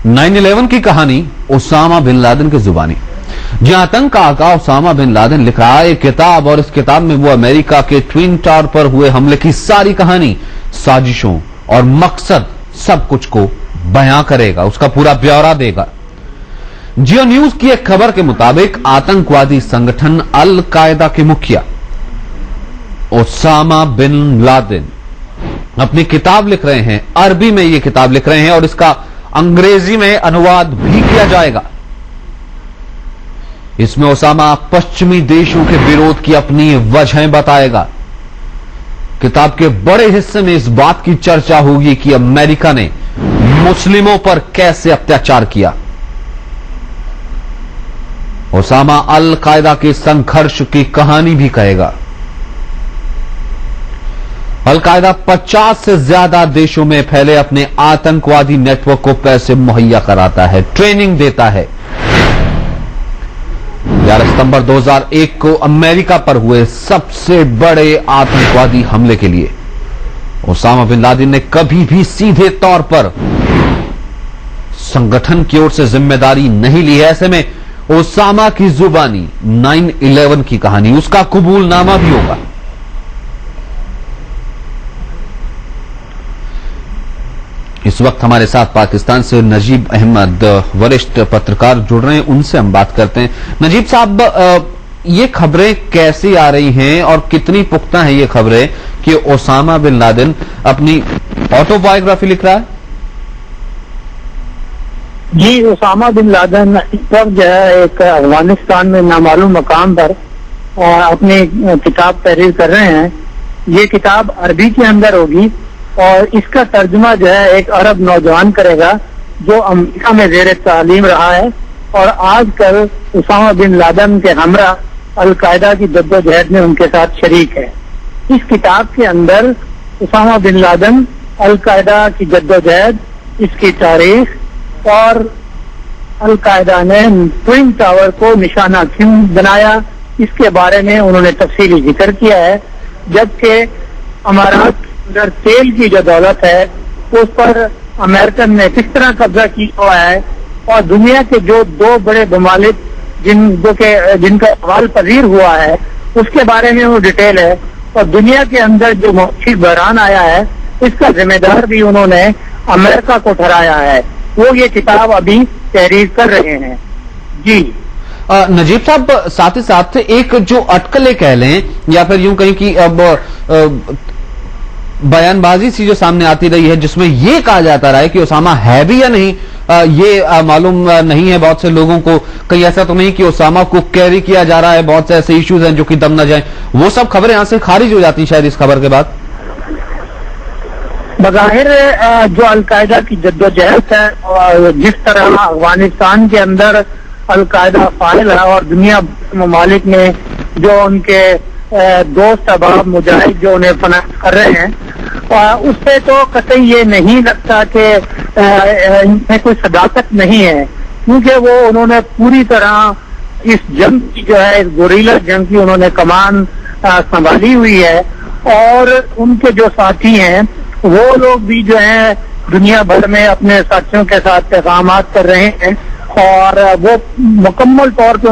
9/11 की कहानी Osama bin Laden की जुबानी। जहां आतंक का आका ओसामा बिन लादेन लिख रहा है एक किताब, और इस किताब में वो अमेरिका के ट्विन टावर पर हुए हमले की सारी कहानी, साजिशों और मकसद सब कुछ को बयां करेगा, उसका पूरा ब्यौरा देगा। जियो न्यूज की एक खबर के मुताबिक आतंकवादी संगठन अल कायदा के मुखिया ओसामा बिन लादेन अपनी किताब लिख रहे हैं, अरबी में ये किताब लिख रहे हैं और इसका अंग्रेजी में अनुवाद भी किया जाएगा। इसमें ओसामा पश्चिमी देशों के विरोध की अपनी वजहें बताएगा। किताब के बड़े हिस्से में इस बात की चर्चा होगी कि अमेरिका ने मुस्लिमों पर कैसे अत्याचार किया। ओसामा अल कायदा के संघर्ष की कहानी भी कहेगा। अल कायदा 50 से ज्यादा देशों में फैले अपने आतंकवादी नेटवर्क को पैसे मुहैया कराता है, ट्रेनिंग देता है। 11 सितंबर 2001 को अमेरिका पर हुए सबसे बड़े आतंकवादी हमले के लिए ओसामा बिन लादेन ने कभी भी सीधे तौर पर संगठन की ओर से जिम्मेदारी नहीं ली है। ऐसे में ओसामा की जुबानी 9/11 की कहानी, उसका कबूलनामा भी होगा। इस वक्त हमारे साथ पाकिस्तान से नजीब अहमद वरिष्ठ पत्रकार जुड़ रहे हैं, उनसे हम बात करते हैं। नजीब साहब, ये खबरें कैसी आ रही हैं और कितनी पुख्ता हैं ये खबरें कि ओसामा बिन लादेन अपनी ऑटोबायोग्राफी लिख रहा है? जी, ओसामा बिन लादेन इस वक्त जो है एक अफगानिस्तान में नामालूम मकाम पर अपनी किताब तहरीर कर रहे हैं। ये किताब अरबी के अंदर होगी और इसका तर्जुमा जो है एक अरब नौजवान करेगा जो अमेरिका में ज़ेर तालीम रहा है और आजकल ओसामा बिन लादेन के हमरा अल कायदा की जद्दोजहद में उनके साथ शरीक है। इस किताब के अंदर ओसामा बिन लादेन, अल कायदा की जद्दोजहद, इसकी तारीख और अल कायदा ने ट्विन टावर को निशाना क्यों बनाया, इसके बारे में उन्होंने तफसीली जिक्र किया है। जबकि अमारात अंदर तेल की जो दौलत है उस पर अमेरिकन ने किस तरह कब्जा किया हुआ है और दुनिया के जो दो बड़े ममालिक जिनका सवाल पजीर हुआ है उसके बारे में वो डिटेल है। और दुनिया के अंदर जो मौसमी बहरान आया है इसका जिम्मेदार भी उन्होंने अमेरिका को ठहराया है। वो ये किताब अभी तहरीर कर रहे हैं। जी नजीब साहब, साथ ही साथ एक जो अटकलें कह लें या फिर यूं कहीं कि अब बयानबाजी सी जो सामने आती रही है जिसमें यह कहा जाता रहा है कि ओसामा है भी या नहीं, ये मालूम नहीं है बहुत से लोगों को। कहीं ऐसा तो नहीं कि ओसामा को कैरी किया जा रहा है, बहुत से ऐसे इश्यूज हैं जो कि दम न जाए, वो सब खबरें यहां से खारिज हो जाती शायद इस खबर के बाद। बज़ाहिर जो अल कायदा की जद्दोजहद है और जिस तरह अफगानिस्तान के अंदर अल कायदा फाइल है और दुनिया ममालिक में जो उनके दोस्त अहबाब मुजाहिद जो उन्हें फनाह कर रहे हैं, उससे तो कतई ये नहीं लगता कि इनमें कोई सदाकत नहीं है, क्योंकि वो उन्होंने पूरी तरह इस जंग की जो है, इस गोरिल्ला जंग की उन्होंने कमान संभाली हुई है। और उनके जो साथी हैं वो लोग भी जो है दुनिया भर में अपने साथियों के साथ पैगामात कर रहे हैं और वो मुकम्मल तौर पे